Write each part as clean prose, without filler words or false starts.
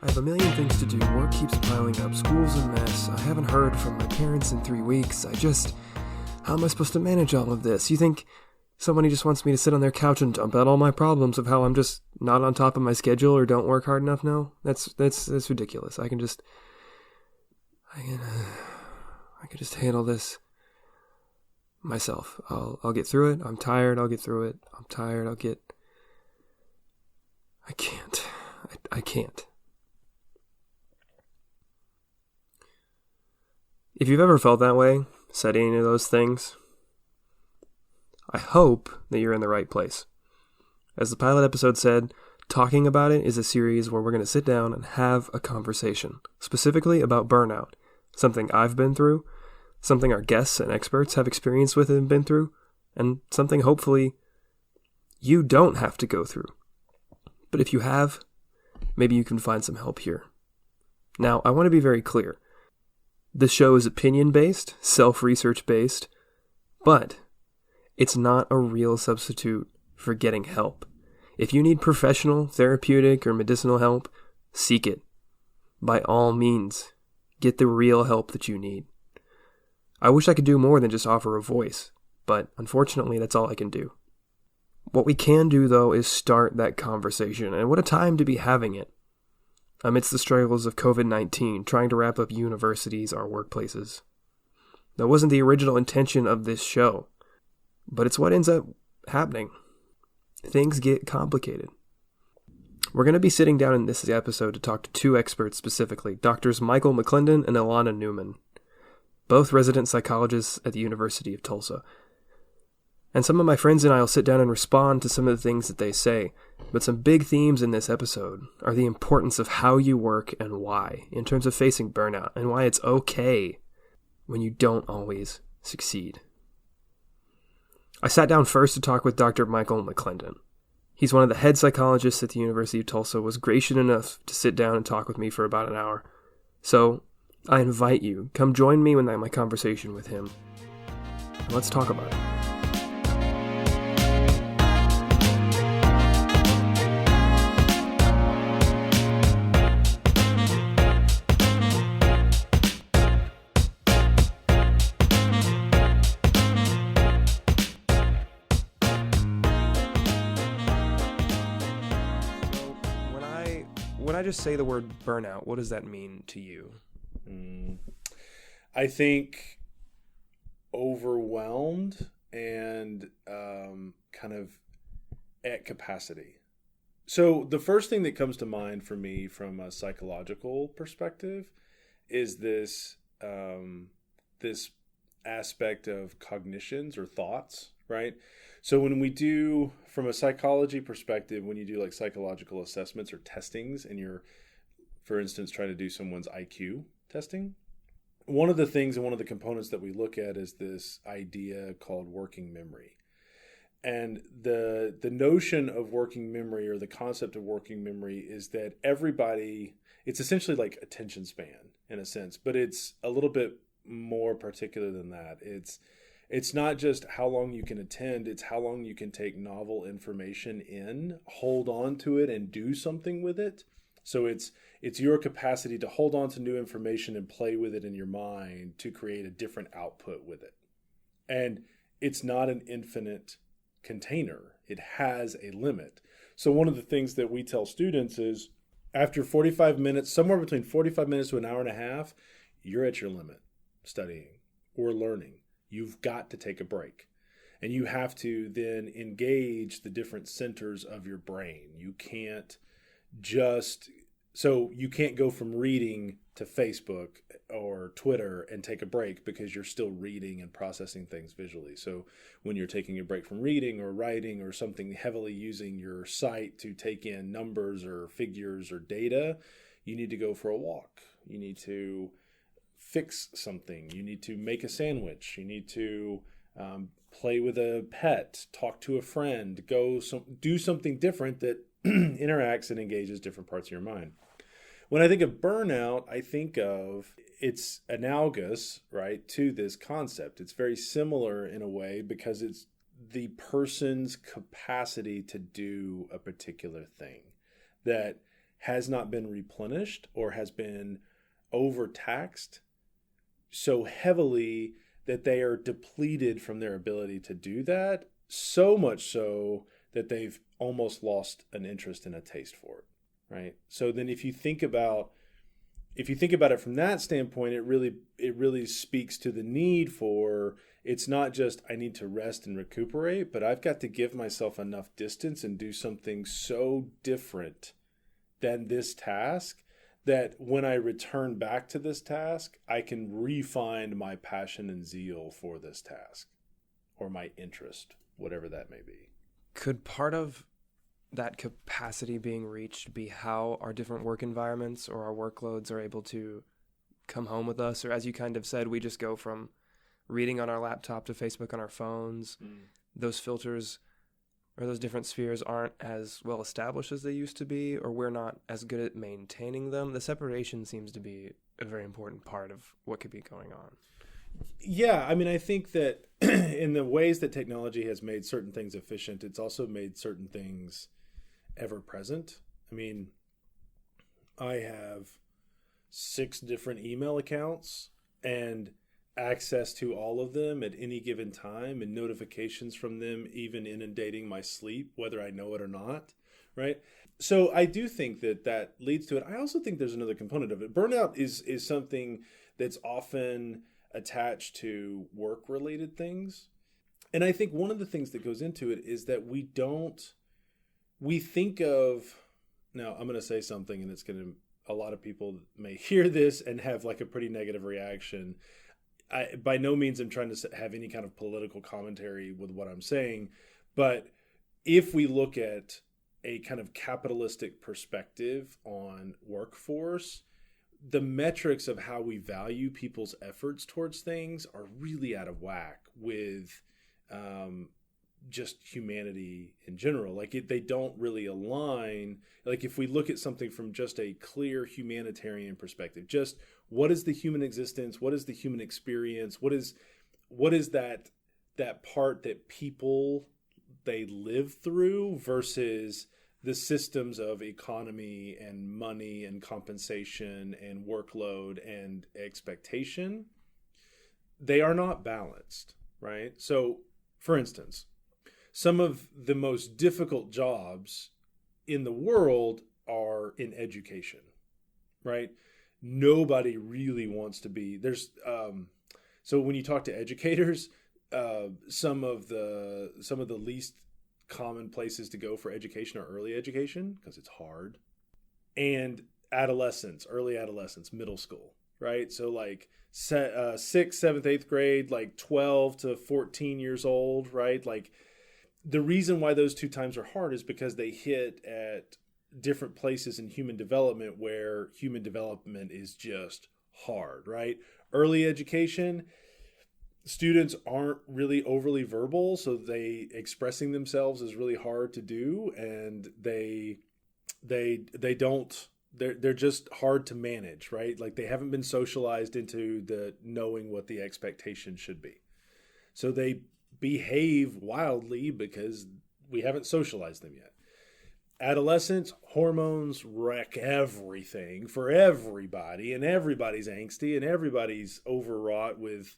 I have a million things to do. Work keeps piling up. School's a mess. I haven't heard from my parents in 3 weeks. How am I supposed to manage all of this? You think somebody just wants me to sit on their couch and dump out all my problems of how I'm just not on top of my schedule or don't work hard enough? No, that's ridiculous. I can just handle this myself. I'll get through it. I'm tired. I'll get through it. I'm tired. I can't. If you've ever felt that way, said any of those things, I hope that you're in the right place. As the pilot episode said, Talking About It is a series where we're going to sit down and have a conversation, specifically about burnout, something I've been through, something our guests and experts have experienced with and been through, and something hopefully you don't have to go through. But if you have, maybe you can find some help here. Now, I want to be very clear. This show is opinion-based, self-research-based, but it's not a real substitute for getting help. If you need professional, therapeutic, or medicinal help, seek it. By all means, get the real help that you need. I wish I could do more than just offer a voice, but unfortunately that's all I can do. What we can do, though, is start that conversation, and what a time to be having it. Amidst the struggles of COVID-19, trying to wrap up universities or workplaces. That wasn't the original intention of this show, but it's what ends up happening. Things get complicated. We're going to be sitting down in this episode to talk to two experts specifically, Doctors Michael McClendon and Ilana Newman, both resident psychologists at the University of Tulsa. And some of my friends and I will sit down and respond to some of the things that they say. But some big themes in this episode are the importance of how you work and why, in terms of facing burnout, and why it's okay when you don't always succeed. I sat down first to talk with Dr. Michael McClendon. He's one of the head psychologists at the University of Tulsa, was gracious enough to sit down and talk with me for about an hour. So I invite you, come join me in my conversation with him. And let's talk about it. When I just say the word burnout, what does that mean to you? I think overwhelmed and kind of at capacity. So the first thing that comes to mind for me from a psychological perspective is this this aspect of cognitions or thoughts, right? So when we do, from a psychology perspective, when you do like psychological assessments or testings and you're, for instance, trying to do someone's IQ testing, one of the things and one of the components that we look at is this idea called working memory. And the notion of working memory, or the concept of working memory, is that everybody, it's essentially like attention span in a sense, but it's a little bit more particular than that. It's not just how long you can attend, it's how long you can take novel information in, hold on to it, and do something with it. So it's your capacity to hold on to new information and play with it in your mind to create a different output with it. And it's not an infinite container. It has a limit. So one of the things that we tell students is after 45 minutes, somewhere between 45 minutes to an hour and a half, you're at your limit studying or learning. You've got to take a break, and you have to then engage the different centers of your brain. You can't go from reading to Facebook or Twitter and take a break because you're still reading and processing things visually. So when you're taking a break from reading or writing or something heavily using your sight to take in numbers or figures or data, you need to go for a walk. You need to fix something. You need to make a sandwich. You need to play with a pet, talk to a friend, do something different that interacts and engages different parts of your mind. When I think of burnout, I think of it's analogous, right, to this concept. It's very similar in a way because it's the person's capacity to do a particular thing that has not been replenished or has been overtaxed so heavily that they are depleted from their ability to do that, so much so that they've almost lost an interest and a taste for it. Right. So then if you think about it from that standpoint, it really speaks to the need for, it's not just I need to rest and recuperate, but I've got to give myself enough distance and do something so different than this task that when I return back to this task, I can refine my passion and zeal for this task or my interest, whatever that may be. Could part of that capacity being reached be how our different work environments or our workloads are able to come home with us? Or as you kind of said, we just go from reading on our laptop to Facebook on our phones. Those filters or those different spheres aren't as well established as they used to be, or we're not as good at maintaining them. The separation seems to be a very important part of what could be going on. Yeah, I mean, I think that in the ways that technology has made certain things efficient, it's also made certain things ever present. I mean, I have 6 different email accounts and access to all of them at any given time, and notifications from them even inundating my sleep, whether I know it or not, right? So I do think that leads to it. I also think there's another component of it. Burnout is something that's often attached to work-related things. And I think one of the things that goes into it is that we think of, now I'm going to say something and a lot of people may hear this and have like a pretty negative reaction. By no means I'm trying to have any kind of political commentary with what I'm saying, but if we look at a kind of capitalistic perspective on workforce, the metrics of how we value people's efforts towards things are really out of whack with just humanity in general. Like they don't really align. Like if we look at something from just a clear humanitarian perspective, just what is the human existence? What is the human experience? What is that part that people, they live through versus the systems of economy and money and compensation and workload and expectation? They are not balanced, right? So for instance, some of the most difficult jobs in the world are in education, right? Nobody really wants to be so when you talk to educators, some of the least common places to go for education are early education because it's hard, and early adolescence, middle school, right? So like 6th, 7th, 8th grade, like 12 to 14 years old, right? Like the reason why those 2 times are hard is because they hit at different places in human development where human development is just hard, right? Early education, students aren't really overly verbal, so expressing themselves is really hard to do, and they're just hard to manage, right? Like they haven't been socialized into the knowing what the expectation should be. So they behave wildly because we haven't socialized them yet. Adolescence, hormones wreck everything for everybody, and everybody's angsty and everybody's overwrought with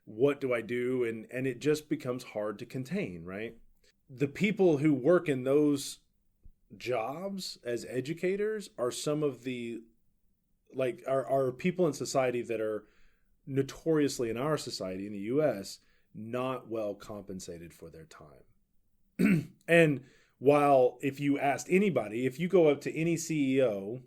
what do I do? And it just becomes hard to contain, right? The people who work in those jobs as educators are some of the, like, are people in society that are notoriously, in our society, in the U.S., not well compensated for their time. And while if you asked anybody, if you go up to any CEO,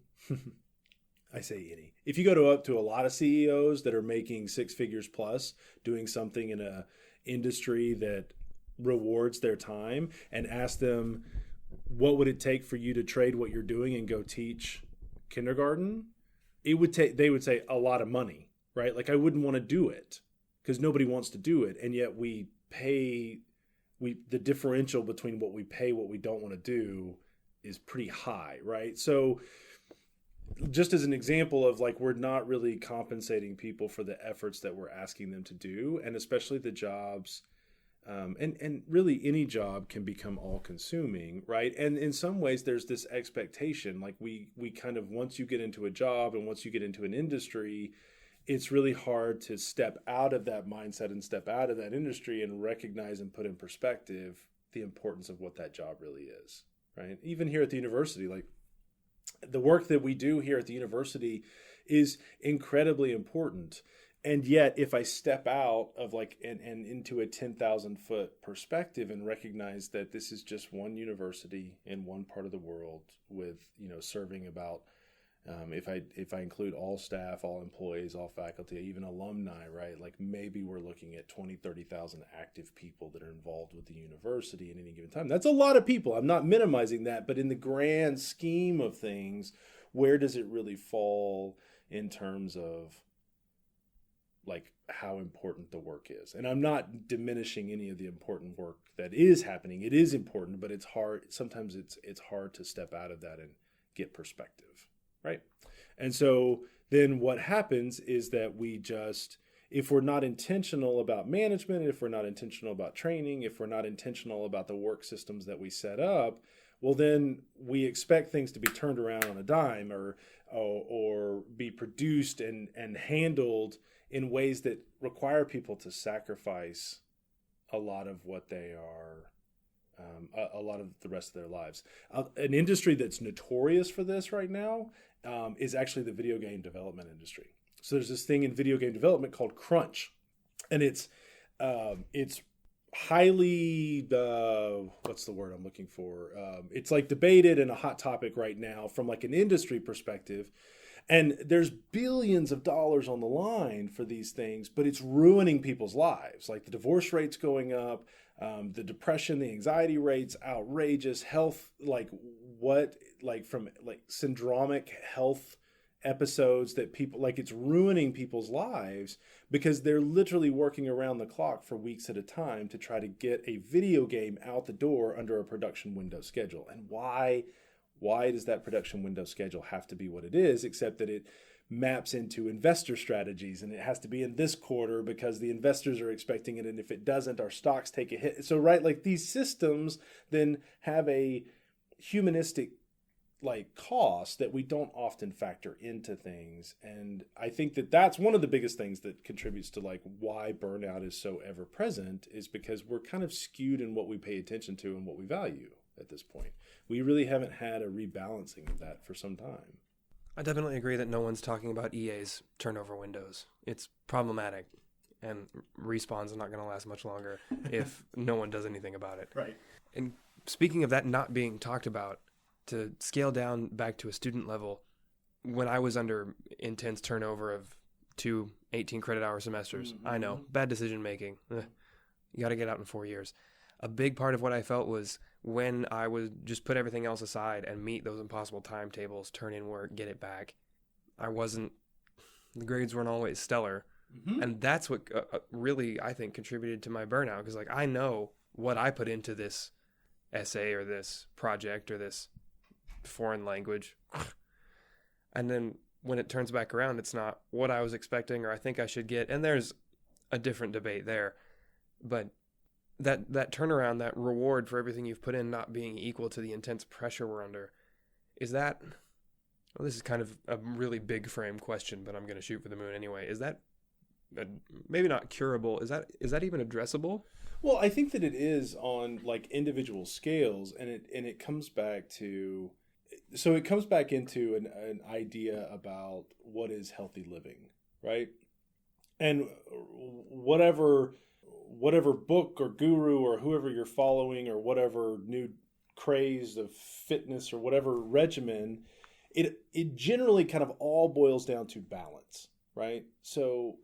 I say any, if you go up to a lot of CEOs that are making 6 figures plus, doing something in a industry that rewards their time, and ask them, what would it take for you to trade what you're doing and go teach kindergarten? They would say a lot of money, right? Like I wouldn't want to do it because nobody wants to do it. And yet we the differential between what we pay, what we don't want to do is pretty high, right? So just as an example of like, we're not really compensating people for the efforts that we're asking them to do, and especially the jobs, and really any job can become all consuming, right? And in some ways there's this expectation, like we kind of, once you get into a job and once you get into an industry, it's really hard to step out of that mindset and step out of that industry and recognize and put in perspective the importance of what that job really is, right? Even here at the university, like the work that we do here at the university is incredibly important. And yet, if I step out of like and into a 10,000 foot perspective and recognize that this is just one university in one part of the world with, serving about, if I include all staff, all employees, all faculty, even alumni, right? Like maybe we're looking at 20, 30,000 active people that are involved with the university at any given time. That's a lot of people. I'm not minimizing that, but in the grand scheme of things, where does it really fall in terms of like how important the work is? And I'm not diminishing any of the important work that is happening. It is important, but it's hard. Sometimes it's hard to step out of that and get perspective, right? And so then what happens is that if we're not intentional about management, if we're not intentional about training, if we're not intentional about the work systems that we set up, well, then we expect things to be turned around on a dime or be produced and handled in ways that require people to sacrifice a lot of what they are, a lot of the rest of their lives. An industry that's notorious for this right now is actually the video game development industry. So there's this thing in video game development called crunch, and it's highly what's the word I'm looking for? It's like debated and a hot topic right now from like an industry perspective. And there's billions of dollars on the line for these things, but it's ruining people's lives. Like the divorce rate's going up, the depression, the anxiety rates, outrageous health, from syndromic health episodes that people, like it's ruining people's lives because they're literally working around the clock for weeks at a time to try to get a video game out the door under a production window schedule. And why does that production window schedule have to be what it is, except that it maps into investor strategies and it has to be in this quarter because the investors are expecting it, and if it doesn't, our stocks take a hit. So right, like these systems then have a humanistic like cost that we don't often factor into things. And I think that that's one of the biggest things that contributes to like why burnout is so ever present, is because we're kind of skewed in what we pay attention to and what we value at this point. We really haven't had a rebalancing of that for some time. I definitely agree that no one's talking about EA's turnover windows. It's problematic, and Respawn's not going to last much longer if no one does anything about it. Right. And speaking of that not being talked about, to scale down back to a student level, when I was under intense turnover of 2 18 credit hour semesters, I know, bad decision making. You got to get out in 4 years. A big part of what I felt was when I would just put everything else aside and meet those impossible timetables, turn in work, get it back, the grades weren't always stellar. Mm-hmm. And that's what really, I think, contributed to my burnout. Because like, I know what I put into this essay or this project or this foreign language. And then when it turns back around, it's not what I was expecting or I think I should get. And there's a different debate there. But that turnaround, that reward for everything you've put in not being equal to the intense pressure we're under, is that, well, this is kind of a really big frame question, but I'm going to shoot for the moon anyway. Is that maybe not curable? Is that even addressable? Well, I think that it is on like individual scales, and it comes back to, so it comes back into an idea about what is healthy living, right? And whatever book or guru or whoever you're following or whatever new craze of fitness or whatever regimen, it generally kind of all boils down to balance, right? So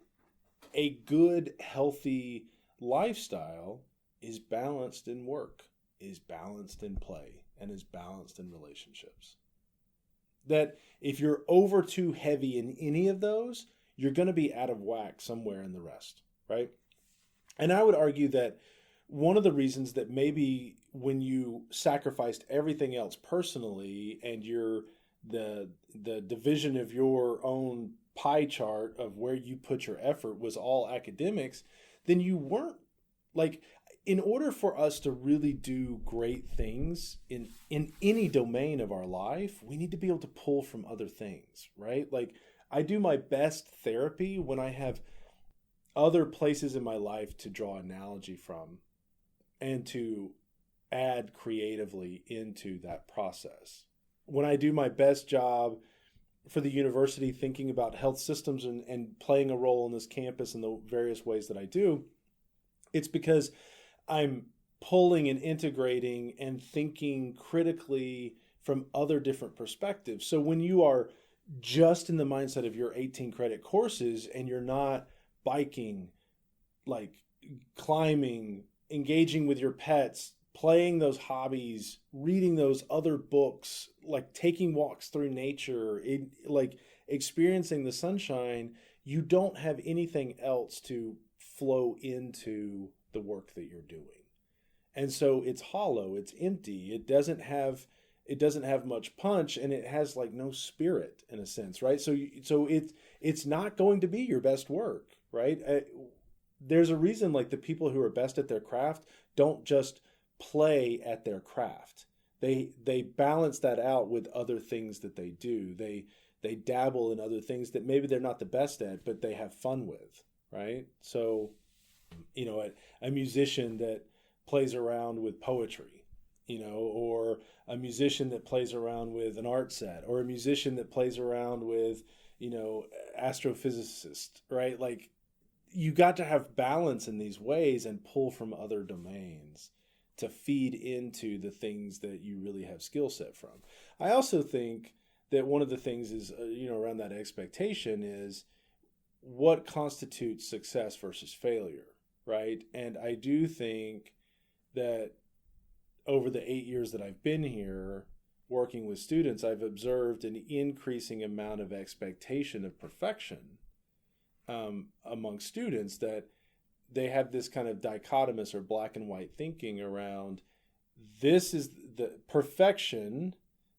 a good, healthy lifestyle is balanced in work, is balanced in play, and is balanced in relationships. That if you're over too heavy in any of those, you're going to be out of whack somewhere in the rest, right? And I would argue that one of the reasons that maybe when you sacrificed everything else personally and the division of your own pie chart of where you put your effort was all academics, then you weren't like, in order for us to really do great things in any domain of our life, we need to be able to pull from other things, right? Like, I do my best therapy when I have other places in my life to draw analogy from and to add creatively into that process. When I do my best job for the university thinking about health systems and playing a role in this campus in the various ways that I do, it's because I'm pulling and integrating and thinking critically from other different perspectives. So when you are just in the mindset of your 18 credit courses and you're not biking, like climbing, engaging with your pets, playing those hobbies, reading those other books, like taking walks through nature, like experiencing the sunshine, you don't have anything else to flow into the work that you're doing. And so it's hollow, it's empty. It doesn't have much punch, and it has like no spirit in a sense, right? So it's not going to be your best work, right? There's a reason like the people who are best at their craft don't just play at their craft. They balance that out with other things that they do. They dabble in other things that maybe they're not the best at, but they have fun with, right? So, a musician that plays around with poetry, or a musician that plays around with an art set, or a musician that plays around with, astrophysicist, right? Like, you got to have balance in these ways and pull from other domains to feed into the things that you really have skill set from. I also think that one of the things is, around that expectation is what constitutes success versus failure, right? And I do think that over the 8 years that I've been here working with students, I've observed an increasing amount of expectation of perfection among students, that they have this kind of dichotomous or black and white thinking around this is the perfection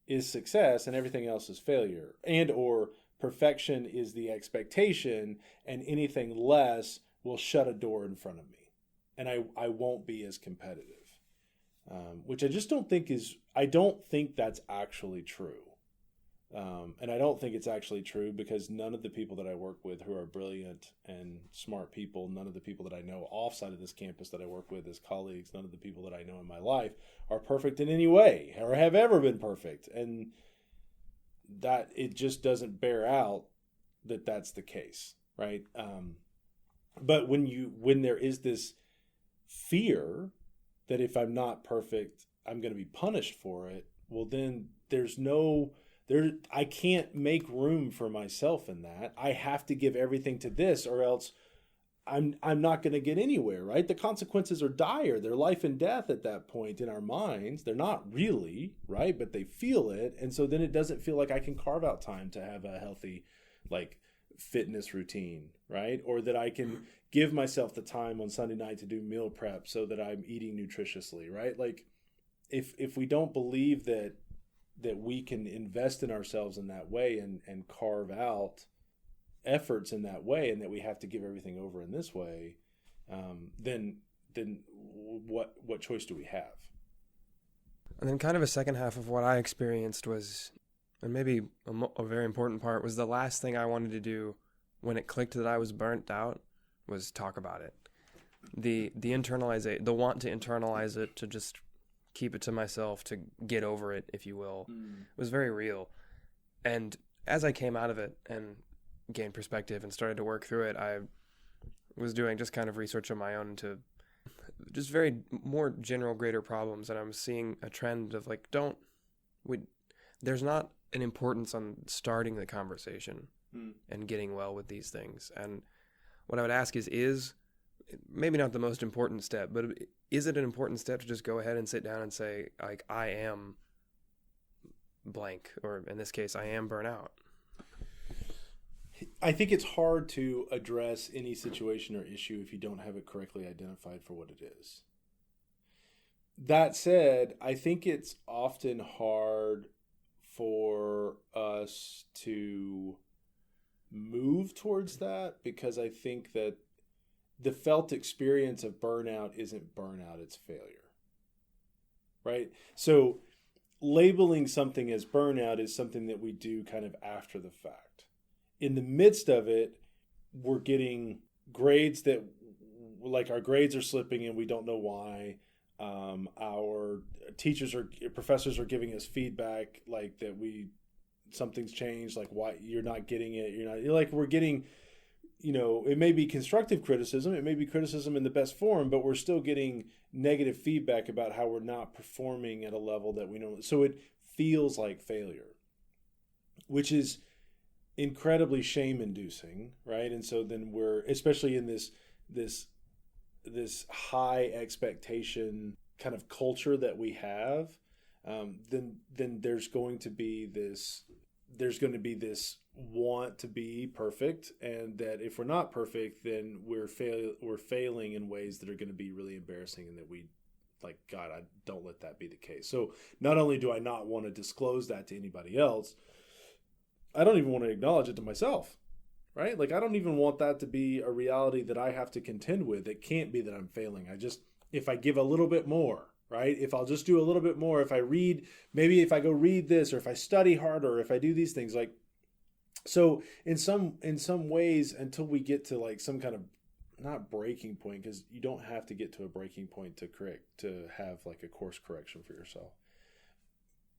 is success and everything else is failure, and or perfection is the expectation and anything less will shut a door in front of me and I won't be as competitive. Which I just don't think that's actually true. And I don't think it's actually true because none of the people that I work with who are brilliant and smart people, none of the people that I know offside of this campus that I work with as colleagues, none of the people that I know in my life are perfect in any way or have ever been perfect. And that it just doesn't bear out that that's the case, right? But when there is this fear that if I'm not perfect, I'm going to be punished for it, well, then I can't make room for myself in that. I have to give everything to this or else I'm not going to get anywhere, right? The consequences are dire. They're life and death at that point in our minds. They're not really, right? But they feel it. And so then it doesn't feel like I can carve out time to have a healthy, like, fitness routine, right? Or that I can give myself the time on Sunday night to do meal prep so that I'm eating nutritiously, right? Like, if we don't believe that we can invest in ourselves in that way and carve out efforts in that way, and that we have to give everything over in this way, then what choice do we have? And then kind of a second half of what I experienced was, and maybe a very important part, was the last thing I wanted to do when it clicked that I was burnt out was talk about it. The want to internalize it, to just keep it to myself, to get over it, if you will, was very real. And as I came out of it and gained perspective and started to work through it, I was doing just kind of research on my own into just very more general, greater problems. And I'm seeing a trend of like, there's not an importance on starting the conversation and getting well with these things. And what I would ask is maybe not the most important step, but is it an important step to just go ahead and sit down and say, like, I am blank, or in this case, I am burnout? I think it's hard to address any situation or issue if you don't have it correctly identified for what it is. That said, I think it's often hard for us to move towards that because I think that the felt experience of burnout isn't burnout, it's failure. Right? So labeling something as burnout is something that we do kind of after the fact. In the midst of it, we're getting grades that, like, our grades are slipping and we don't know why. Our professors are giving us feedback like that something's changed, like why you're not getting it. We're getting, it may be constructive criticism, it may be criticism in the best form, but we're still getting negative feedback about how we're not performing at a level that we know. So it feels like failure, which is incredibly shame-inducing, right? And so then we're, especially in this high expectation kind of culture that we have, then there's going to be this want to be perfect, and that if we're not perfect, then we're failing in ways that are going to be really embarrassing, and that we, like, God, I don't let that be the case. So not only do I not want to disclose that to anybody else, I don't even want to acknowledge it to myself, right? Like, I don't even want that to be a reality that I have to contend with. It can't be that I'm failing. If I give a little bit more, right? If I'll just do a little bit more, if I go read this, or if I study harder, or if I do these things, like, so in some ways, until we get to like some kind of, not breaking point, because you don't have to get to a breaking point to have like a course correction for yourself.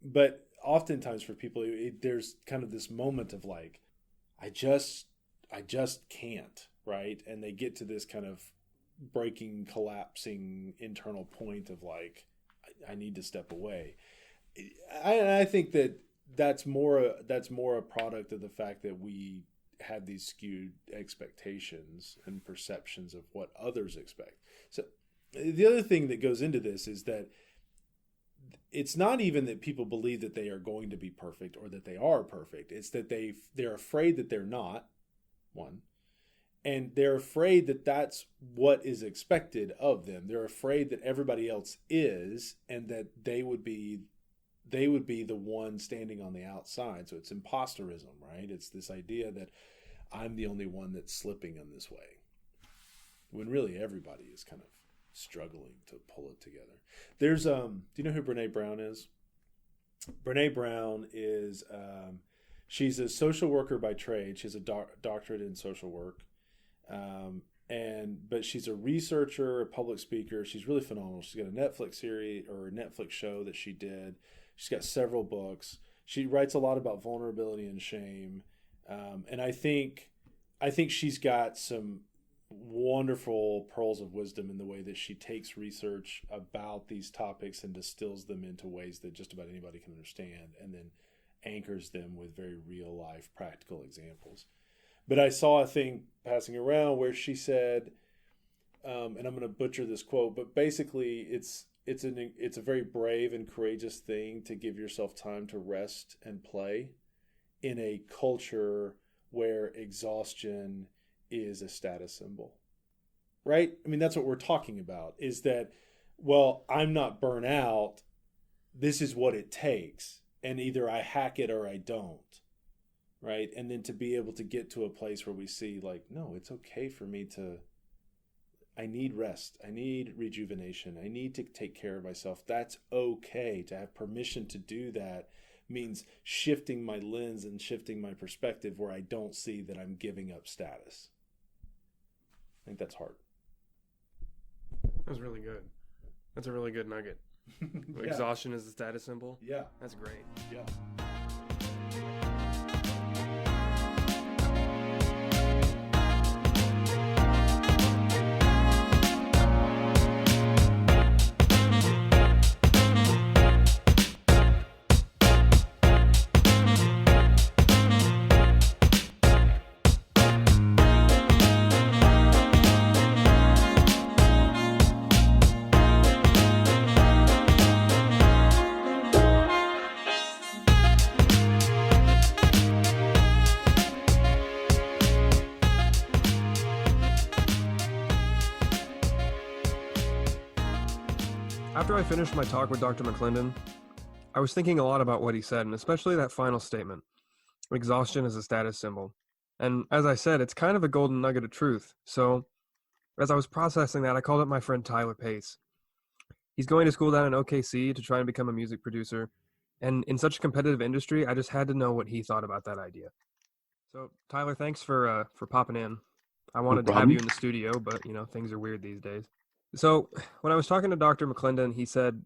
But oftentimes for people, there's kind of this moment of like, I just can't, right? And they get to this kind of breaking, collapsing internal point of like, I need to step away. I think that's more a product of the fact that we have these skewed expectations and perceptions of what others expect. So the other thing that goes into this is that it's not even that people believe that they are going to be perfect or that they are perfect. It's that they're afraid that they're not, one. And they're afraid that that's what is expected of them. They're afraid that everybody else is, and that they would be the one standing on the outside. So it's imposterism, right? It's this idea that I'm the only one that's slipping in this way, when really everybody is kind of struggling to pull it together. There's do you know who Brene Brown is? Brene Brown is she's a social worker by trade. She has a doctorate in social work, but she's a researcher, a public speaker. She's really phenomenal. She's got a Netflix series or a Netflix show that she did. She's got several books. She writes a lot about vulnerability and shame, and I think she's got some wonderful pearls of wisdom in the way that she takes research about these topics and distills them into ways that just about anybody can understand, and then anchors them with very real life practical examples. But I saw a thing passing around where she said, and I'm going to butcher this quote, but basically it's a very brave and courageous thing to give yourself time to rest and play in a culture where exhaustion is a status symbol, right? I mean, that's what we're talking about, is that, well, I'm not burnt out. This is what it takes. And either I hack it or I don't, right? And then to be able to get to a place where we see like, no, it's okay for me I need rest. I need rejuvenation. I need to take care of myself. That's okay. To have permission to do that means shifting my lens and shifting my perspective where I don't see that I'm giving up status. I think that's hard. That was really good. That's a really good nugget. Yeah. Exhaustion is the status symbol? Yeah. That's great. Yeah. After I finished my talk with Dr. McClendon, I was thinking a lot about what he said, and especially that final statement. Exhaustion is a status symbol. And as I said, it's kind of a golden nugget of truth. So, as I was processing that, I called up my friend Tyler Pace. He's going to school down in OKC to try and become a music producer. And in such a competitive industry, I just had to know what he thought about that idea. So, Tyler, thanks for popping in. I wanted to have you in the studio, but, things are weird these days. So, when I was talking to Dr. McClendon, he said,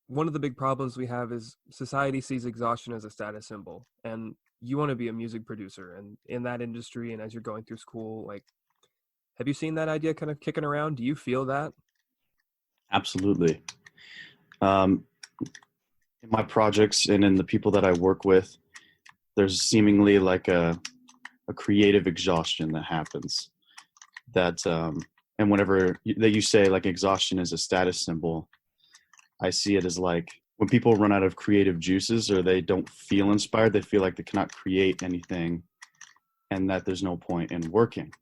one of the big problems we have is society sees exhaustion as a status symbol. And you want to be a music producer. And in that industry, and as you're going through school, have you seen that idea kind of kicking around? Do you feel that? Absolutely. In my projects and in the people that I work with, there's seemingly a creative exhaustion that happens. And whenever that you say exhaustion is a status symbol, I see it as when people run out of creative juices or they don't feel inspired, they feel like they cannot create anything and that there's no point in working.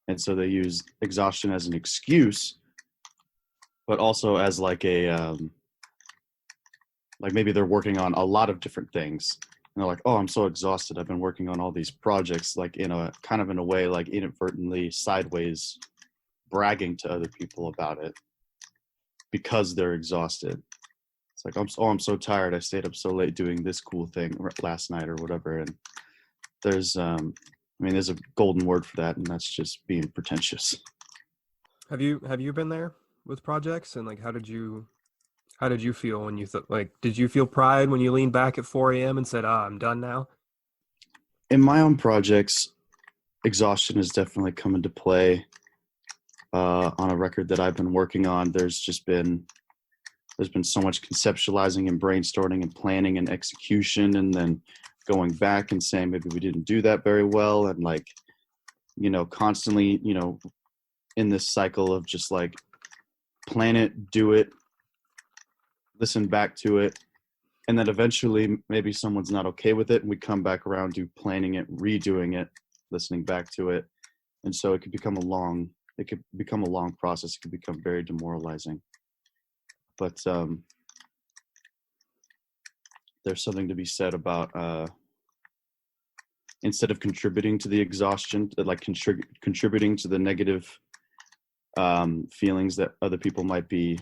And so they use exhaustion as an excuse, but also as maybe they're working on a lot of different things. And they're like, oh, I'm so exhausted. I've been working on all these projects, in a way, inadvertently sideways bragging to other people about it because they're exhausted. It's I'm so tired. I stayed up so late doing this cool thing last night or whatever. And there's a golden word for that. And that's just being pretentious. Have you been there with projects? And how did you feel when you did you feel pride when you leaned back at 4 a.m. and said, I'm done now? In my own projects, exhaustion has definitely come into play. On a record that I've been working on, there's been so much conceptualizing and brainstorming and planning and execution, and then going back and saying maybe we didn't do that very well, and constantly in this cycle of just plan it, do it, listen back to it, and then eventually maybe someone's not okay with it and we come back around to planning it, redoing it, listening back to it. And so it could become a long process. It could become very demoralizing. But there's something to be said about instead of contributing to the exhaustion, contributing to the negative feelings that other people might be,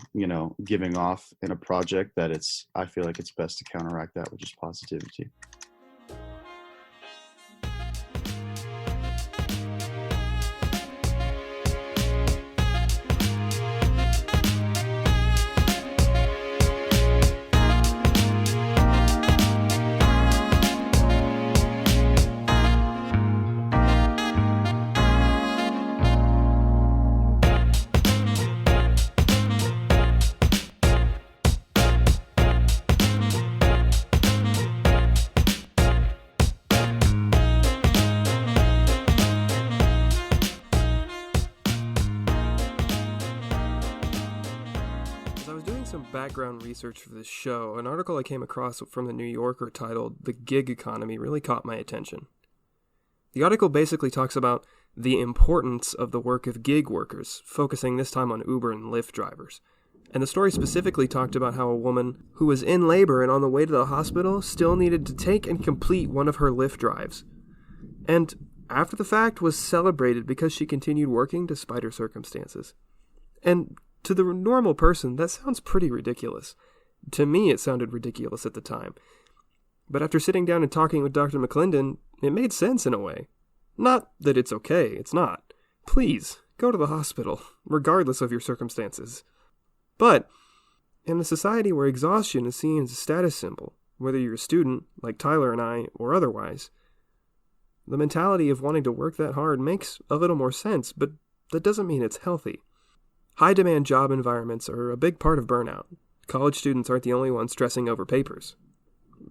giving off in a project, I feel like it's best to counteract that with just positivity. Background research for this show, an article I came across from the New Yorker titled "The Gig Economy" really caught my attention. The article basically talks about the importance of the work of gig workers, focusing this time on Uber and Lyft drivers. And the story specifically talked about how a woman who was in labor and on the way to the hospital still needed to take and complete one of her Lyft drives. And after the fact was celebrated because she continued working despite her circumstances. And to the normal person, that sounds pretty ridiculous. To me, it sounded ridiculous at the time. But after sitting down and talking with Dr. McClendon, it made sense in a way. Not that it's okay, it's not. Please, go to the hospital, regardless of your circumstances. But, in a society where exhaustion is seen as a status symbol, whether you're a student, like Tyler and I, or otherwise, the mentality of wanting to work that hard makes a little more sense, but that doesn't mean it's healthy. High-demand job environments are a big part of burnout. College students aren't the only ones stressing over papers.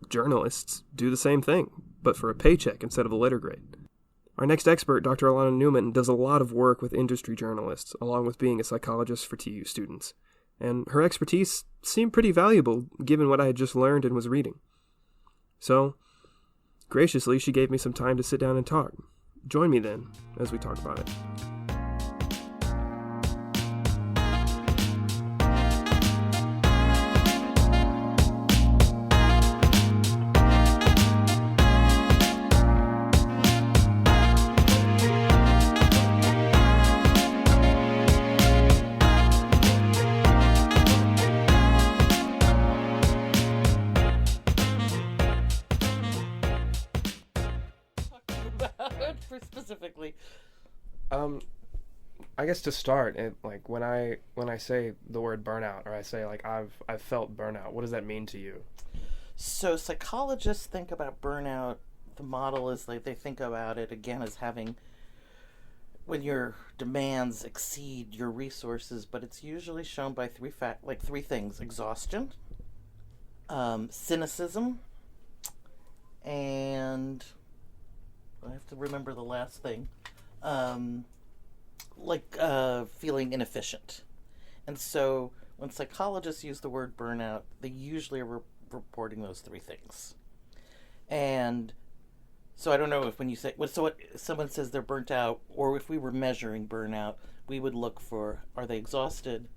Journalists do the same thing, but for a paycheck instead of a letter grade. Our next expert, Dr. Alana Newman, does a lot of work with industry journalists, along with being a psychologist for TU students. And her expertise seemed pretty valuable, given what I had just learned and was reading. So, graciously, she gave me some time to sit down and talk. Join me then, as we talk about it. I guess to start, like when I say the word burnout, or I say like I've felt burnout, what does that mean to you? So psychologists think about burnout. The model is like they think about it again as having when your demands exceed your resources, but it's usually shown by three things: exhaustion, cynicism, and I have to remember the last thing, um, feeling inefficient. And so when psychologists use the word burnout, they usually are reporting those three things. And so I don't know if when you say what someone says they're burnt out, or if we were measuring burnout, we would look for, are they exhausted,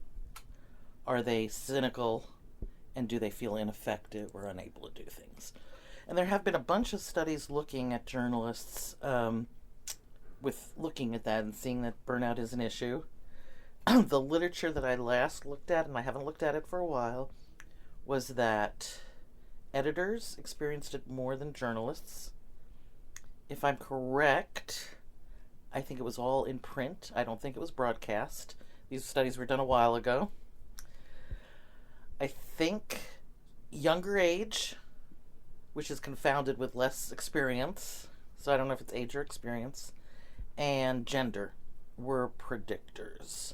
are they cynical, and do they feel ineffective or unable to do things? And there have been a bunch of studies looking at journalists with looking at that and seeing that burnout is an issue. The literature that I last looked at, and I haven't looked at it for a while, was that editors experienced it more than journalists. If I'm correct, I think it was all in print. I don't think it was broadcast. These studies were done a while ago. I think younger age, which is confounded with less experience, so I don't know if it's age or experience, and gender were predictors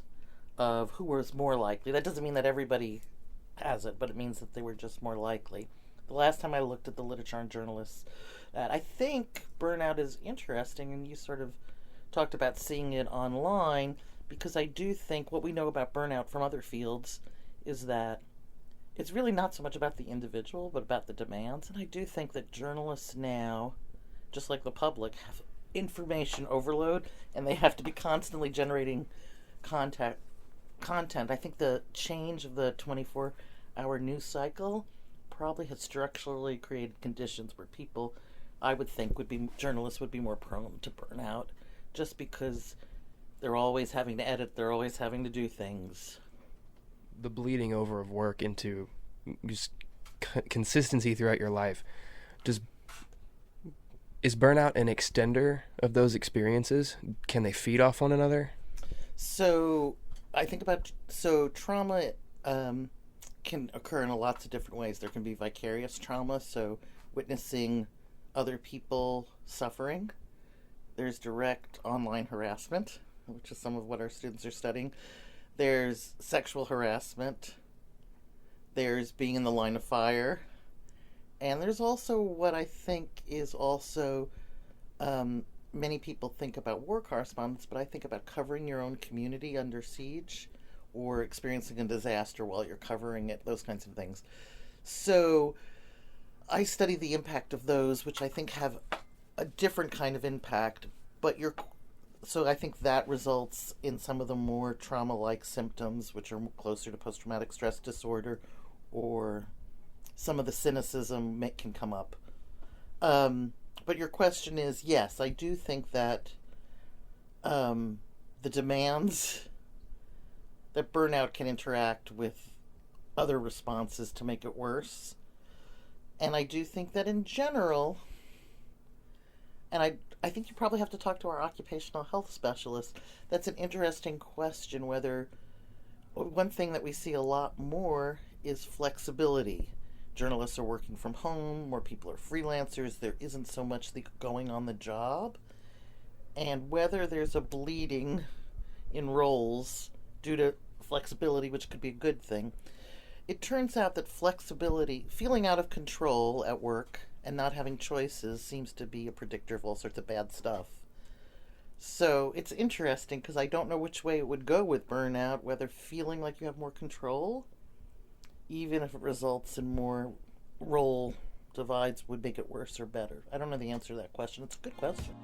of who was more likely. That doesn't mean that everybody has it, but it means that they were just more likely. The last time I looked at the literature on journalists, I think burnout is interesting, and you sort of talked about seeing it online, because I do think what we know about burnout from other fields is that it's really not so much about the individual, but about the demands. And I do think that journalists now, just like the public, have information overload, and they have to be constantly generating content. I think the change of the 24-hour news cycle probably has structurally created conditions where people, I would think, journalists would be more prone to burnout, just because they're always having to edit, they're always having to do things. The bleeding over of work into just consistency throughout your life. Is burnout an extender of those experiences? Can they feed off one another? So I think trauma can occur in lots of different ways. There can be vicarious trauma, so witnessing other people suffering. There's direct online harassment, which is some of what our students are studying. There's sexual harassment. There's being in the line of fire. And there's also what I think is also, many people think about war correspondence, but I think about covering your own community under siege or experiencing a disaster while you're covering it, those kinds of things. So I study the impact of those, which I think have a different kind of impact, so I think that results in some of the more trauma-like symptoms, which are closer to post-traumatic stress disorder, or some of the cynicism can come up. But your question is, yes, I do think that the demands, that burnout can interact with other responses to make it worse. And I do think that in general, and I think you probably have to talk to our occupational health specialist. That's an interesting question, whether one thing that we see a lot more is flexibility. Journalists are working from home, more people are freelancers, there isn't so much going on the job. And whether there's a bleeding in roles due to flexibility, which could be a good thing. It turns out that flexibility, feeling out of control at work and not having choices, seems to be a predictor of all sorts of bad stuff. So it's interesting because I don't know which way it would go with burnout, whether feeling like you have more control, even if it results in more role divides, would make it worse or better. I don't know the answer to that question. It's a good question.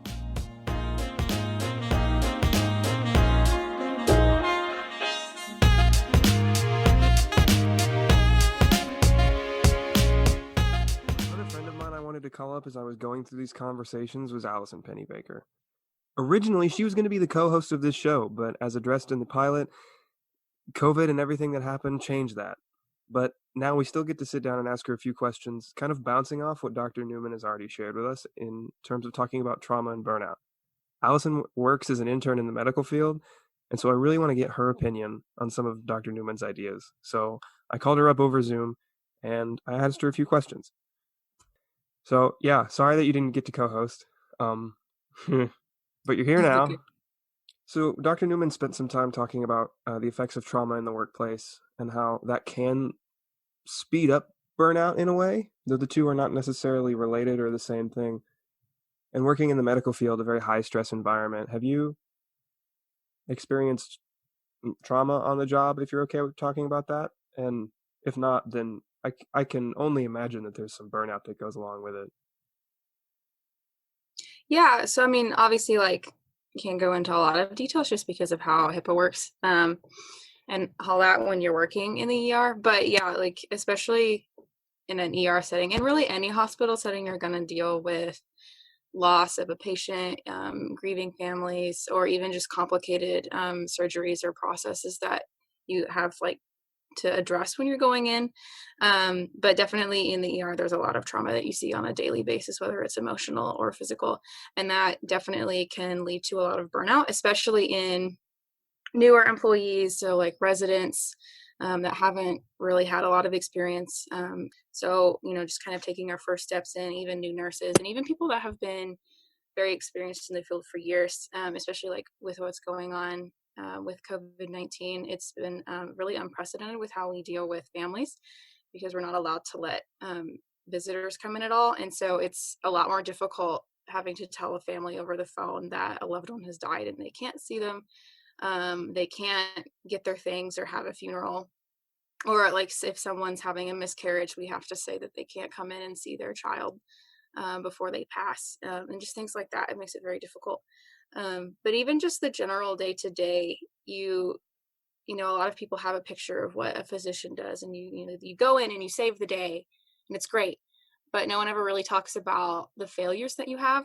To call up as I was going through these conversations was Allison Pennybaker. Originally, she was going to be the co-host of this show, but as addressed in the pilot, COVID and everything that happened changed that. But now we still get to sit down and ask her a few questions, kind of bouncing off what Dr. Newman has already shared with us in terms of talking about trauma and burnout. Allison works as an intern in the medical field, And so I really want to get her opinion on some of Dr. Newman's ideas. So I called her up over Zoom and I asked her a few questions. So yeah, sorry that you didn't get to co-host. But you're here now. So Dr. Newman spent some time talking about the effects of trauma in the workplace and how that can speed up burnout in a way, though the two are not necessarily related or the same thing. And working in the medical field, a very high stress environment, have you experienced trauma on the job, if you're okay with talking about that? And if not, then I can only imagine that there's some burnout that goes along with it. Yeah, so I mean, obviously, like, you can't go into a lot of details just because of how HIPAA works, and all that when you're working in the ER. But yeah, like, especially in an ER setting, and really any hospital setting, you're going to deal with loss of a patient, grieving families, or even just complicated surgeries or processes that you have, like, to address when you're going in. But definitely in the ER, there's a lot of trauma that you see on a daily basis, whether it's emotional or physical. And that definitely can lead to a lot of burnout, especially in newer employees. So like residents that haven't really had a lot of experience. So, just kind of taking our first steps in, even new nurses and even people that have been very experienced in the field for years, especially like with what's going on with COVID-19. It's been really unprecedented with how we deal with families, because we're not allowed to let visitors come in at all. And so it's a lot more difficult having to tell a family over the phone that a loved one has died and they can't see them. They can't get their things or have a funeral. Or like if someone's having a miscarriage, we have to say that they can't come in and see their child before they pass, and just things like that. It makes it very difficult. But even just the general day-to-day, a lot of people have a picture of what a physician does, and you go in and you save the day and it's great, but no one ever really talks about the failures that you have.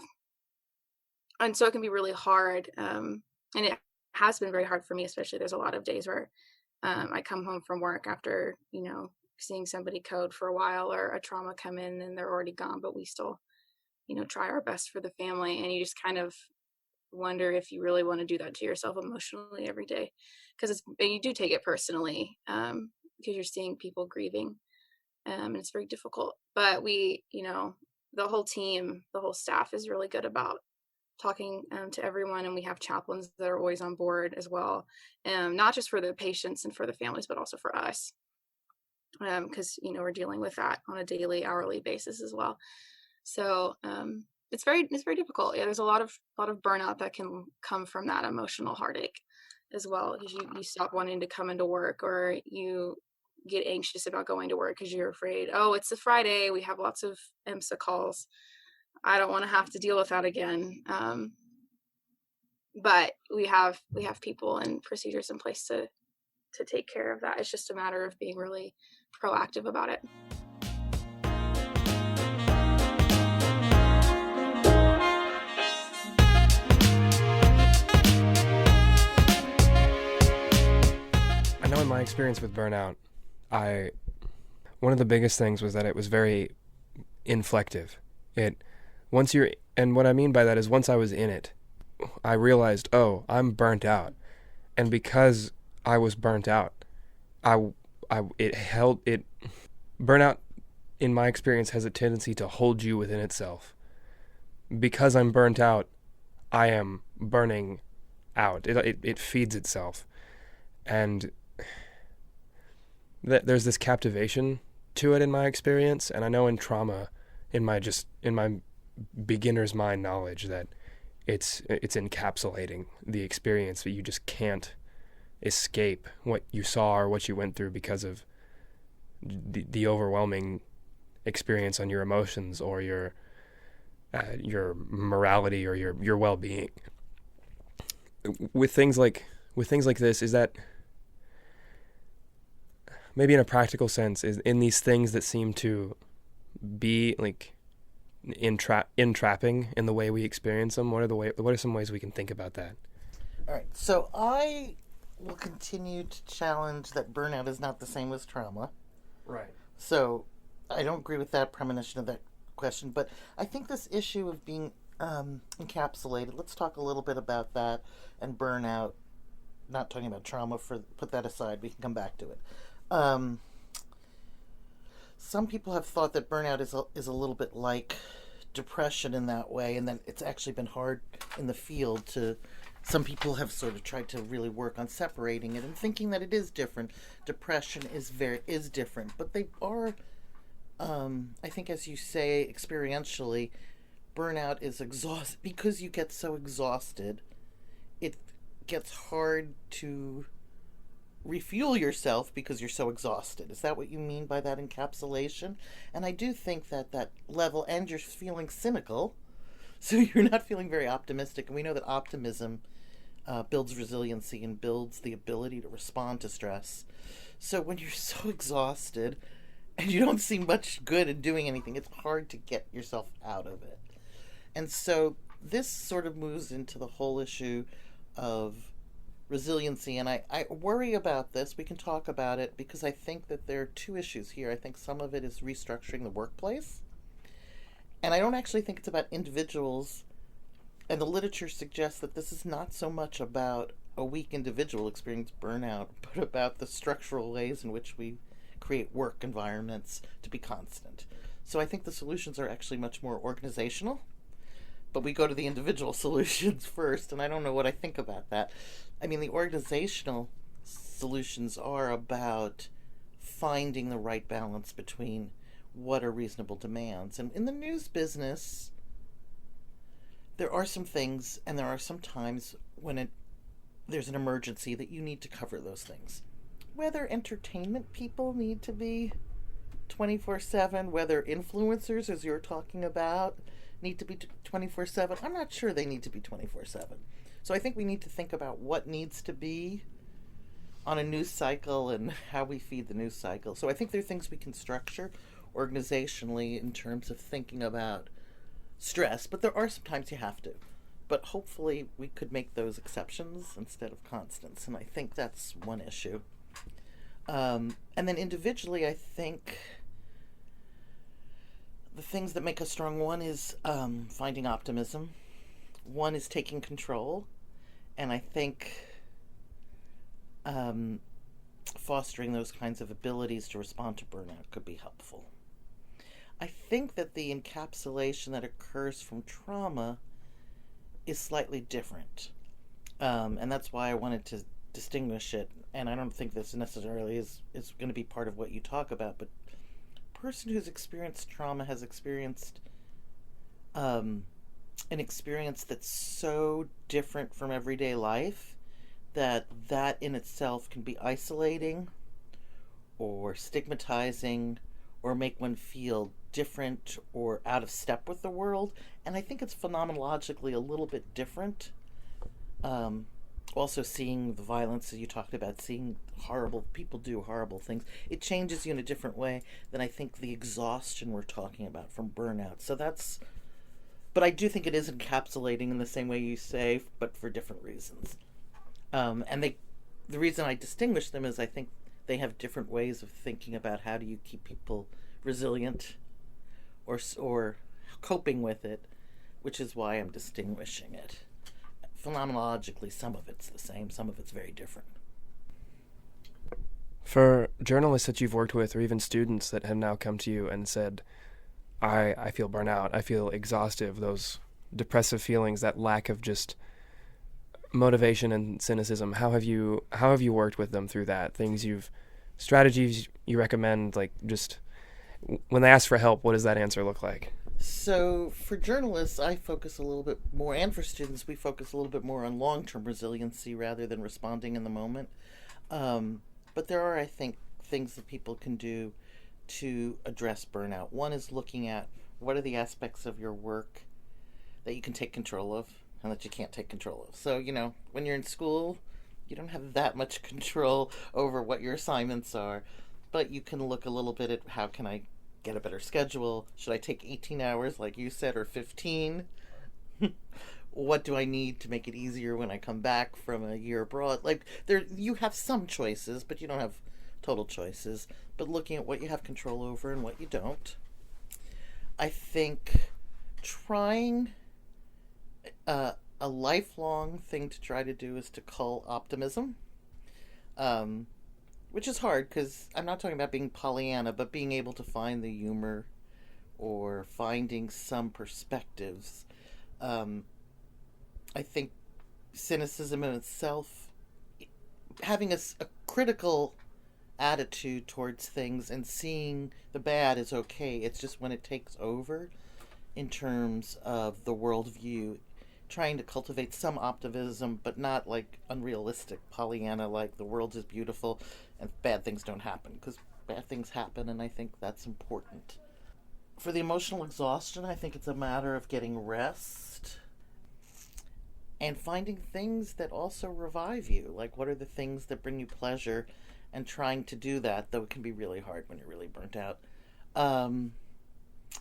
And so it can be really hard. And it has been very hard for me, especially there's a lot of days where I come home from work after, seeing somebody code for a while, or a trauma come in and they're already gone, but we still, try our best for the family. And you just kind of wonder if you really want to do that to yourself emotionally every day, because you do take it personally, because you're seeing people grieving, and it's very difficult. But we, the whole team, the whole staff is really good about talking to everyone, and we have chaplains that are always on board as well, not just for the patients and for the families, but also for us, because we're dealing with that on a daily, hourly basis as well. So it's very difficult. Yeah, there's a lot of burnout that can come from that emotional heartache as well, because you stop wanting to come into work, or you get anxious about going to work because you're afraid, oh, it's a Friday, we have lots of EMSA calls, I don't want to have to deal with that again. But we have people and procedures in place to take care of that. It's just a matter of being really proactive about it. I know in my experience with burnout, one of the biggest things was that it was very inflective. And what I mean by that is, once I was in it, I realized, oh, I'm burnt out. And because I was burnt out, burnout, in my experience, has a tendency to hold you within itself. Because I'm burnt out, I am burning out. It feeds itself. And there's this captivation to it in my experience. And I know in trauma, in my beginner's mind knowledge, that it's encapsulating the experience, that you just can't escape what you saw or what you went through because of the overwhelming experience on your emotions or your morality or your well-being. With things like this, is that maybe in a practical sense, is in these things that seem to be like entrapping in the way we experience them, what are some ways we can think about that? All right, so I will continue to challenge that burnout is not the same as trauma. Right. So I don't agree with that premonition of that question, but I think this issue of being encapsulated, let's talk a little bit about that and burnout not talking about trauma, put that aside, we can come back to it. Some people have thought that burnout is a little bit like depression in that way, and then it's actually been hard in the field to. Some people have sort of tried to really work on separating it and thinking that it is different. Depression is different, but they are. I think, as you say, experientially, burnout is exhaust because you get so exhausted. It gets hard to refuel yourself because you're so exhausted. Is that what you mean by that encapsulation? And I do think that level, and you're feeling cynical, so you're not feeling very optimistic. And we know that optimism builds resiliency and builds the ability to respond to stress. So when you're so exhausted and you don't see much good in doing anything, it's hard to get yourself out of it. And so this sort of moves into the whole issue of resiliency, and I worry about this. We can talk about it because I think that there are two issues here. I think some of it is restructuring the workplace, and I don't actually think it's about individuals, and the literature suggests that this is not so much about a weak individual experiencing burnout, but about the structural ways in which we create work environments to be constant. So I think the solutions are actually much more organizational, but we go to the individual solutions first, and I don't know what I think about that. I mean, the organizational solutions are about finding the right balance between what are reasonable demands. And in the news business, there are some things, and there are some times when there's an emergency that you need to cover those things. Whether entertainment people need to be 24/7, whether influencers, as you're talking about, need to be 24/7, I'm not sure they need to be 24/7. So I think we need to think about what needs to be on a news cycle and how we feed the news cycle. So I think there are things we can structure organizationally in terms of thinking about stress, but there are some times you have to. But hopefully we could make those exceptions instead of constants, and I think that's one issue. And then individually, I think the things that make us strong, one is finding optimism. One is taking control. And I think fostering those kinds of abilities to respond to burnout could be helpful. I think that the encapsulation that occurs from trauma is slightly different. And that's why I wanted to distinguish it. And I don't think this necessarily is going to be part of what you talk about, but a person who's experienced trauma has experienced an experience that's so different from everyday life that in itself can be isolating or stigmatizing or make one feel different or out of step with the world. And I think it's phenomenologically a little bit different. Also seeing the violence that you talked about, seeing horrible people do horrible things, it changes you in a different way than I think the exhaustion we're talking about from burnout. So that's, but I do think it is encapsulating in the same way you say, but for different reasons. And the reason I distinguish them is I think they have different ways of thinking about how do you keep people resilient or coping with it, which is why I'm distinguishing it. Phenomenologically, some of it's the same, some of it's very different. For journalists that you've worked with, or even students that have now come to you and said, I feel burnout, I feel exhaustive, those depressive feelings, that lack of just motivation and cynicism, how have you worked with them through that? Strategies you recommend, like just when they ask for help, what does that answer look like? So for journalists, I focus a little bit more, and for students, we focus a little bit more on long-term resiliency rather than responding in the moment. But there are, I think, things that people can do to address burnout. One is looking at what are the aspects of your work that you can take control of and that you can't take control of. So, when you're in school, you don't have that much control over what your assignments are, but you can look a little bit at how can I get a better schedule? Should I take 18 hours like you said, or 15? What do I need to make it easier when I come back from a year abroad? Like, you have some choices, but you don't have total choices. But looking at what you have control over and what you don't. I think trying a lifelong thing to try to do is to cull optimism, which is hard because I'm not talking about being Pollyanna, but being able to find the humor or finding some perspectives. I think cynicism in itself, having a critical attitude towards things and seeing the bad is okay. It's just when it takes over in terms of the worldview, trying to cultivate some optimism, but not like unrealistic Pollyanna, like the world is beautiful and bad things don't happen, because bad things happen, and I think that's important. For the emotional exhaustion, I think it's a matter of getting rest and finding things that also revive you. Like, what are the things that bring you pleasure, and trying to do that, though it can be really hard when you're really burnt out.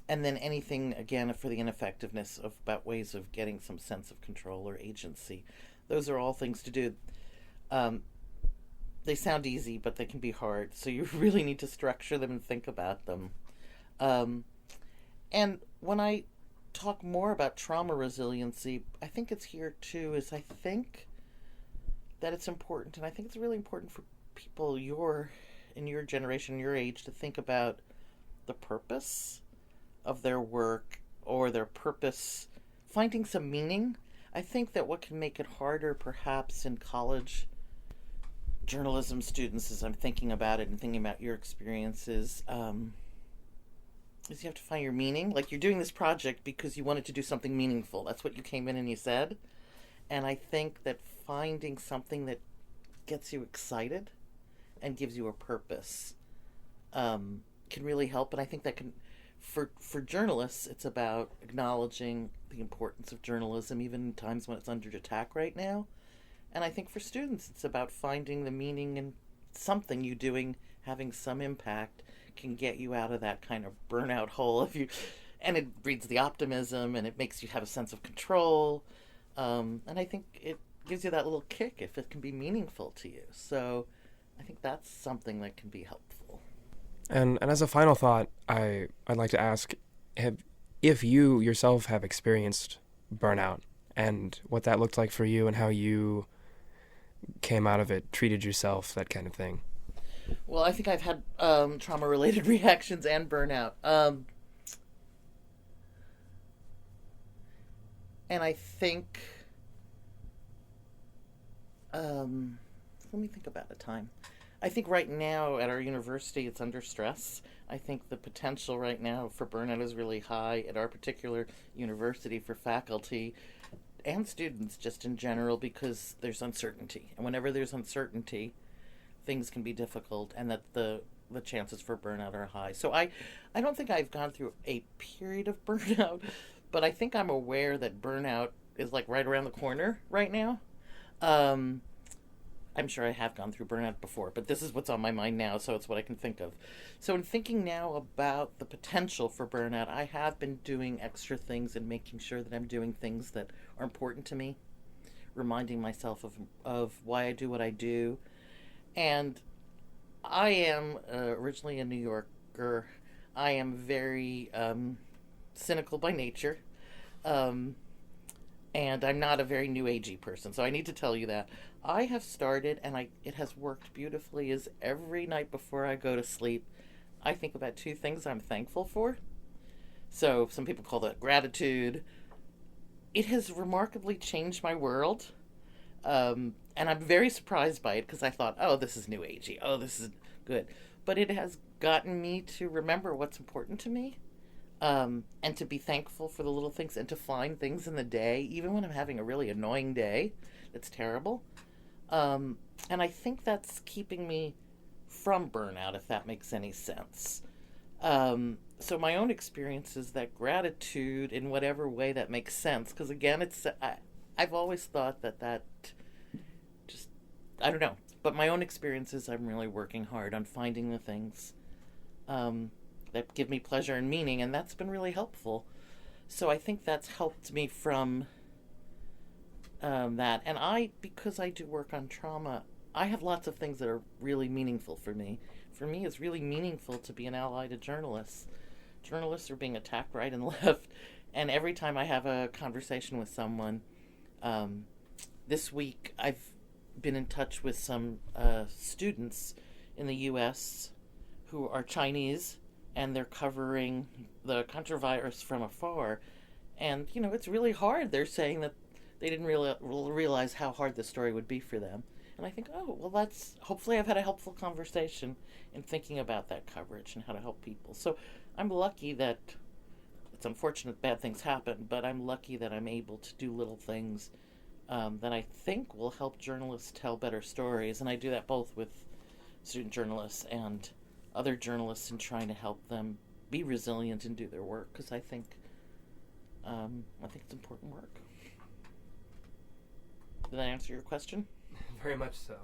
And then anything, again, for the ineffectiveness of about ways of getting some sense of control or agency. Those are all things to do. They sound easy, but they can be hard. So you really need to structure them and think about them. And when I talk more about trauma resiliency, I think it's here too, is I think that it's important, and I think it's really important for people in your generation, your age, to think about the purpose of their work or their purpose, finding some meaning. I think that what can make it harder perhaps in college journalism students, as I'm thinking about it and thinking about your experiences, is you have to find your meaning. Like, you're doing this project because you wanted to do something meaningful. That's what you came in and you said. And I think that finding something that gets you excited and gives you a purpose can really help. And I think that can, for journalists, it's about acknowledging the importance of journalism, even in times when it's under attack right now. And I think for students, it's about finding the meaning in something you doing, having some impact, can get you out of that kind of burnout hole. And it breeds the optimism, and it makes you have a sense of control. And I think it gives you that little kick if it can be meaningful to you. So I think that's something that can be helpful. And as a final thought, I'd like to ask, if you yourself have experienced burnout and what that looked like for you and how you came out of it, treated yourself, that kind of thing. Well, I think I've had trauma-related reactions and burnout. And I think, let me think about a time. I think right now at our university, it's under stress. I think the potential right now for burnout is really high at our particular university for faculty and students just in general, because there's uncertainty. And whenever there's uncertainty, things can be difficult, and that the chances for burnout are high. So I don't think I've gone through a period of burnout, but I think I'm aware that burnout is like right around the corner right now. I'm sure I have gone through burnout before, but this is what's on my mind now, so it's what I can think of. So in thinking now about the potential for burnout, I have been doing extra things and making sure that I'm doing things that are important to me, reminding myself of why I do what I do. And I am originally a New Yorker. I am very cynical by nature. And I'm not a very new agey person, so I need to tell you that. I have started, and it has worked beautifully, is every night before I go to sleep, I think about two things I'm thankful for. So some people call that gratitude. It has remarkably changed my world. And I'm very surprised by it, because I thought, oh, this is new agey. Oh, this is good. But it has gotten me to remember what's important to me. And to be thankful for the little things, and to find things in the day, even when I'm having a really annoying day that's terrible. And I think that's keeping me from burnout, if that makes any sense. So my own experience is that gratitude, in whatever way that makes sense, because again, I've always thought that just, I don't know. But my own experience is I'm really working hard on finding the things that give me pleasure and meaning, and that's been really helpful. So I think that's helped me from that. And because I do work on trauma, I have lots of things that are really meaningful for me. For me, it's really meaningful to be an ally to journalists. Journalists are being attacked right and left, and every time I have a conversation with someone, This week, I've been in touch with some students in the U.S. who are Chinese, and they're covering the contravirus from afar. And, it's really hard. They're saying that they didn't realize how hard the story would be for them. And I think, hopefully I've had a helpful conversation in thinking about that coverage and how to help people. So I'm lucky that, it's unfortunate bad things happen, but I'm lucky that I'm able to do little things that I think will help journalists tell better stories. And I do that both with student journalists and other journalists in trying to help them be resilient and do their work, because I think it's important work. Did that answer your question? Very much so.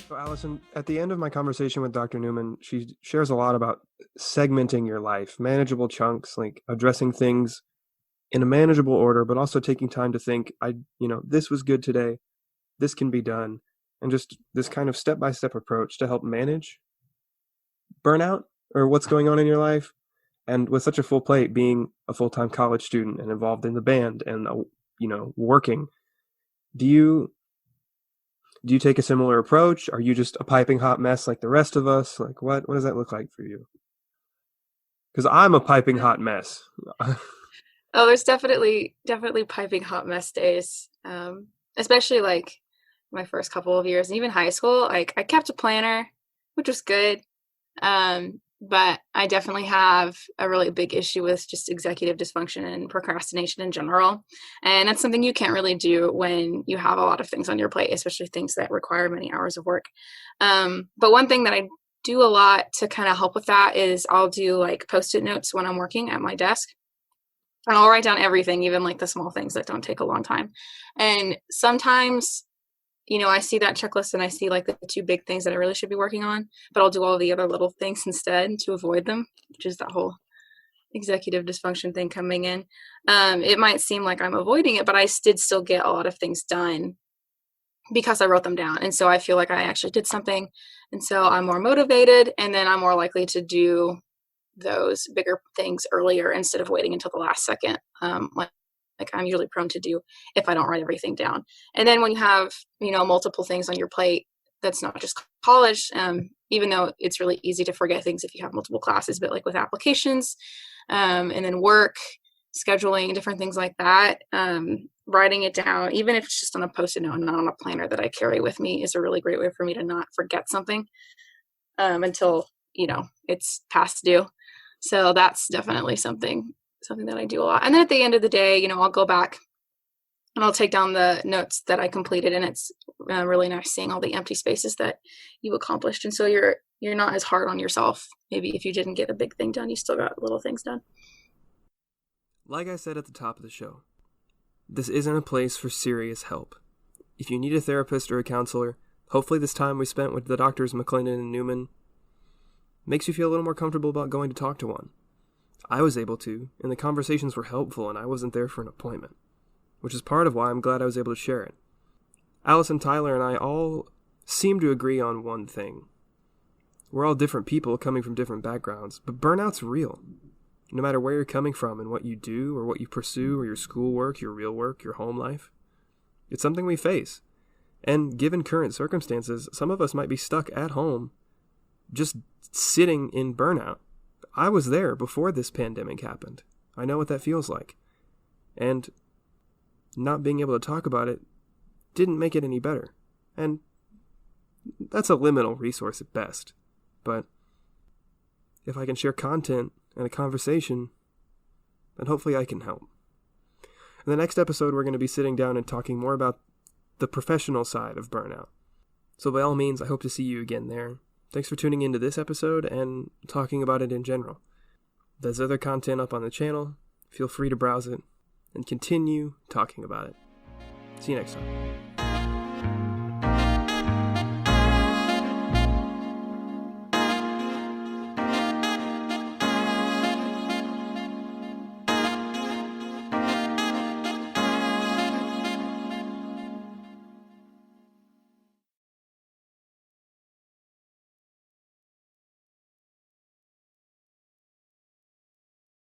So, Allison, at the end of my conversation with Dr. Newman, she shares a lot about segmenting your life, manageable chunks, like addressing things in a manageable order, but also taking time to think, this was good today, this can be done, and just this kind of step-by-step approach to help manage burnout or what's going on in your life. And with such a full plate, being a full-time college student and involved in the band and, working, do you take a similar approach? Are you just a piping hot mess like the rest of us? Like, what does that look like for you? Because I'm a piping hot mess. Oh, there's definitely piping hot mess days. Especially like my first couple of years, and even high school. Like, I kept a planner, which was good. But I definitely have a really big issue with just executive dysfunction and procrastination in general. And that's something you can't really do when you have a lot of things on your plate, especially things that require many hours of work. But one thing that I do a lot to kind of help with that is I'll do like Post-it notes when I'm working at my desk. And I'll write down everything, even like the small things that don't take a long time. And sometimes, I see that checklist and I see like the two big things that I really should be working on, but I'll do all the other little things instead to avoid them, which is that whole executive dysfunction thing coming in. It might seem like I'm avoiding it, but I did still get a lot of things done because I wrote them down. And so I feel like I actually did something. And so I'm more motivated, and then I'm more likely to do those bigger things earlier instead of waiting until the last second. Like I'm usually prone to do if I don't write everything down. And then when you have, multiple things on your plate, that's not just college, even though it's really easy to forget things if you have multiple classes, but like with applications, and then work, scheduling, different things like that, writing it down, even if it's just on a Post-it note and not on a planner that I carry with me, is a really great way for me to not forget something until, it's past due. So that's definitely something that I do a lot. And then at the end of the day, I'll go back and I'll take down the notes that I completed, and it's really nice seeing all the empty spaces that you accomplished. And so you're not as hard on yourself. Maybe if you didn't get a big thing done, you still got little things done. Like I said at the top of the show, this isn't a place for serious help. If you need a therapist or a counselor, hopefully this time we spent with the doctors McClendon and Newman makes you feel a little more comfortable about going to talk to one. I was able to, and the conversations were helpful, and I wasn't there for an appointment, which is part of why I'm glad I was able to share it. Allison, Tyler, and I all seem to agree on one thing. We're all different people coming from different backgrounds, but burnout's real. No matter where you're coming from and what you do or what you pursue or your schoolwork, your real work, your home life, it's something we face. And given current circumstances, some of us might be stuck at home just sitting in burnout. I was there before this pandemic happened. I know what that feels like. And not being able to talk about it didn't make it any better. And that's a liminal resource at best. But if I can share content and a conversation, then hopefully I can help. In the next episode, we're going to be sitting down and talking more about the professional side of burnout. So by all means, I hope to see you again there. Thanks for tuning into this episode and talking about it in general. There's other content up on the channel. Feel free to browse it. and continue talking about it. See you next time.